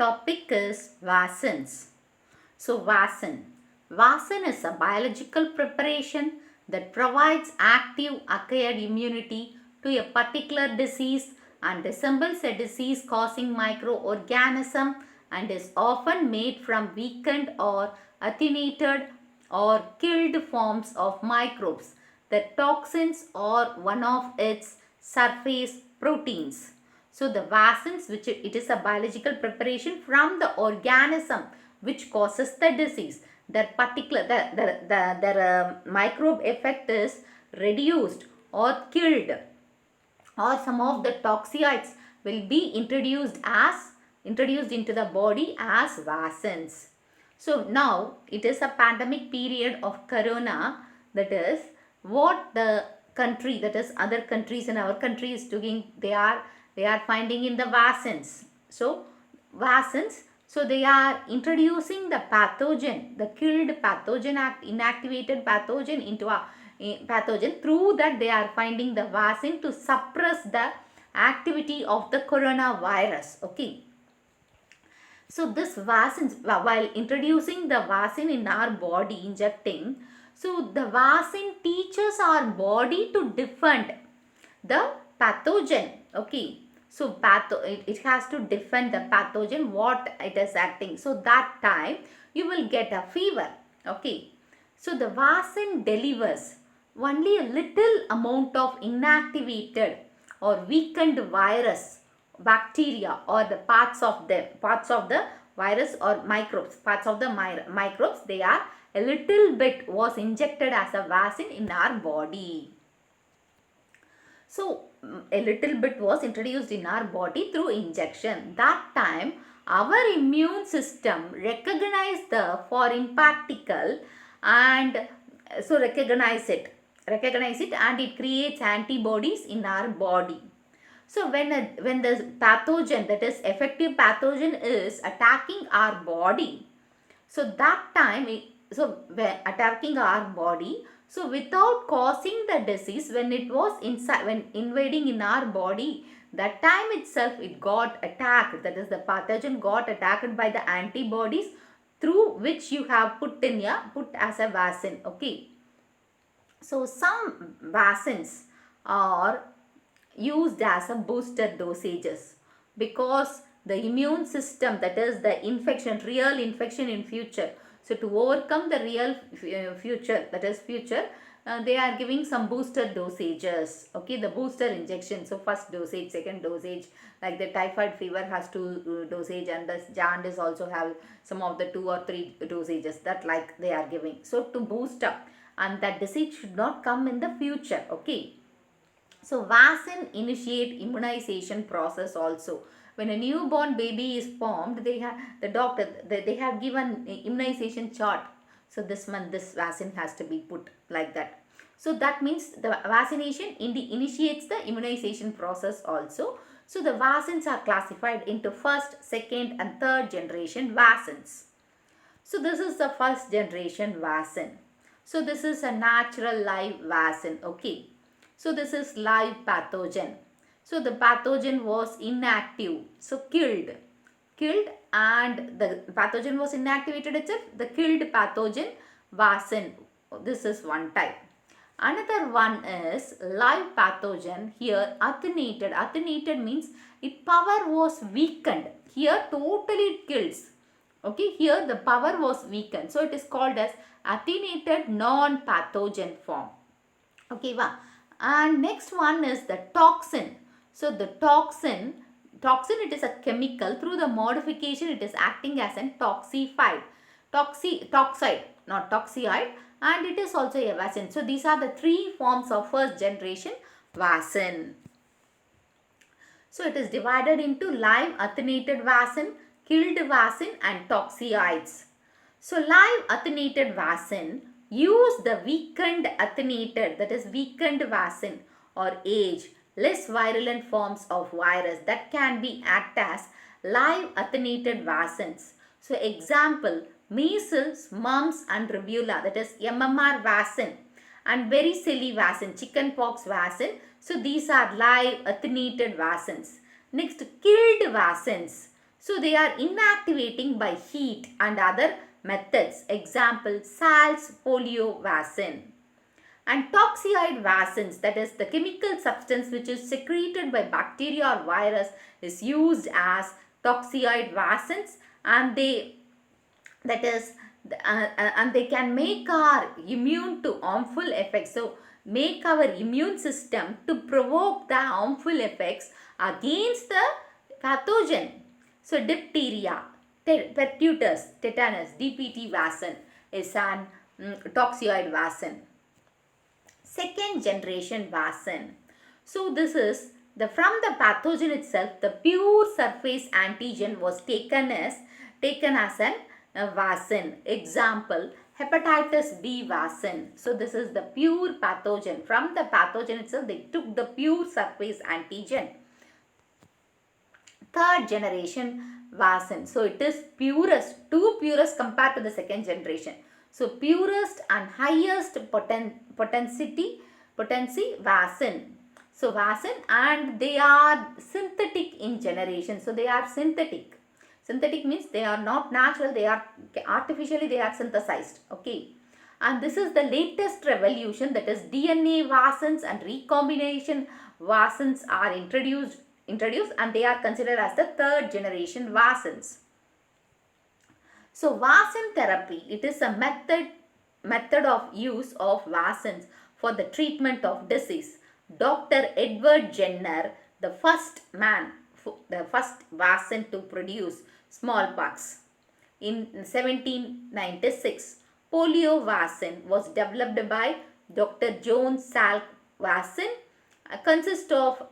topic is vaccines. So, vaccine is a biological preparation that provides active acquired immunity to a particular disease and resembles a disease causing microorganism and is often made from weakened or attenuated or killed forms of microbes. The toxins are one of its surface proteins. So the vaccines, which it is a biological preparation from the organism which causes the disease. Their particular their microbe effect is reduced or killed, or some of the toxoids will be introduced into the body as vaccines. So now it is a pandemic period of corona, that is what the country, that is other countries and our country is doing, they are finding in the vaccines. So vaccines, so they are introducing the pathogen, the killed pathogen, inactivated pathogen into a pathogen. Through that they are finding the vaccine to suppress the activity of the coronavirus. Okay. So this vaccines, while introducing the vaccine in our body, injecting, so the vaccine teaches our body to defend the pathogen. Okay. So it has to defend the pathogen what it is acting. So that time you will get a fever. Okay. So the vaccine delivers only a little amount of inactivated or weakened virus, bacteria, or the parts of the virus or microbes, parts of the microbes, they are a little bit was injected as a vaccine in our body. So a little bit was introduced in our body through injection. That time our immune system recognized the foreign particle and so recognize it and it creates antibodies in our body. So when the pathogen, that is effective pathogen, is attacking our body, so that time when attacking our body, so without causing the disease, when it was inside, when invading in our body, that time itself it got attacked, that is the pathogen got attacked by the antibodies through which you have put as a vaccine. Okay. So some vaccines are used as a booster dosages because the immune system, that is the infection, real infection in future. So to overcome the real future, that is future, they are giving some booster dosages. Okay, the booster injection. So first dosage, second dosage, like the typhoid fever has 2 dosage and the jaundice also have some of the 2 or 3 dosages, that like they are giving. So to boost up, and that disease should not come in the future. Okay. So vaccine initiate immunization process also. When a newborn baby is formed, they have the doctor, they have given immunization chart. So this month this vaccine has to be put like that. So that means the vaccination initiates the immunization process also. So the vaccines are classified into first, second and third generation vaccines. So this is the first generation vaccine. So this is a natural live vaccine. Okay. So this is live pathogen. So the pathogen was inactive. So killed and the pathogen was inactivated itself. The killed pathogen vaccine. This is one type. Another one is live pathogen. Here attenuated. Attenuated means its power was weakened. Here totally it kills. Okay, here the power was weakened. So it is called as attenuated non-pathogen form. Okay, and next one is the toxin. So the toxin it is a chemical. Through the modification it is acting as a toxoid, not toxoid, and it is also a vaccine. So these are the 3 forms of first generation vaccine. So it is divided into live attenuated vaccine, killed vaccine and toxoids. So live attenuated vaccine use the weakened attenuated, that is weakened vaccine or age, less virulent forms of virus that can be act as live attenuated vaccines. So example, measles, mumps and rubella, that is MMR vaccine, and varicella vaccine, chickenpox vaccine. So these are live attenuated vaccines. Next, killed vaccines. So they are inactivating by heat and other methods. Example, salts, polio vaccine. And toxoid vaccines, that is the chemical substance which is secreted by bacteria or virus, is used as toxoid vaccines, and they that is and they can make our immune to harmful effects. So make our immune system to provoke the harmful effects against the pathogen. So diphtheria, pertussis, tetanus, DPT vaccine is an toxoid vaccine. Second generation vaccine. So this is from the pathogen itself, the pure surface antigen was taken as an vaccine. Example, hepatitis B vaccine. So this is the pure pathogen. From the pathogen itself, they took the pure surface antigen. Third generation vaccine. So it is purest, two purest compared to the second generation. So purest and highest potency vaccine. So vaccine, and they are synthetic in generation. So they are synthetic. Synthetic means they are not natural, they are artificially they are synthesized. Okay. And this is the latest revolution, that is DNA vaccines and recombination vaccines are introduced and they are considered as the third generation vaccines. So vaccine therapy, it is a method of use of vaccines for the treatment of disease. Dr. Edward Jenner, the first vaccine to produce smallpox. In 1796, polio vaccine was developed by Dr. John Salk. Vaccine consists of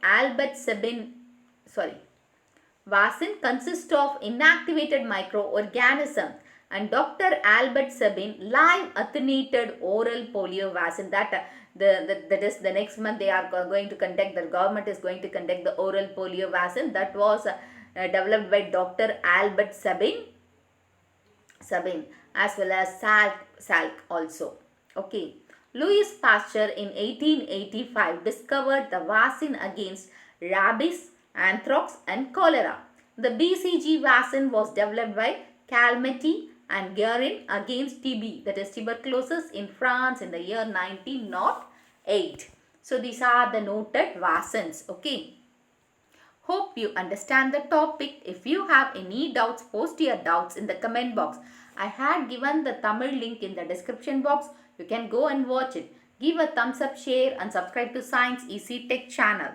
vaccine consists of inactivated microorganism, and Dr. Albert Sabin live attenuated oral polio vaccine, that is the next month they are going to conduct, the government is going to conduct the oral polio vaccine, that was developed by Dr. Albert Sabin as well as Salk also. Okay. Louis Pasteur in 1885 discovered the vaccine against rabies, anthrax and cholera. The BCG vaccine was developed by Calmette and Guerin against TB, that is tuberculosis, in France in the year 1908. So these are the noted vaccines. Okay. Hope you understand the topic. If you have any doubts, post your doubts in the comment box. I had given the Tamil link in the description box. You can go and watch it. Give a thumbs up, share and subscribe to Science Easy Tech channel.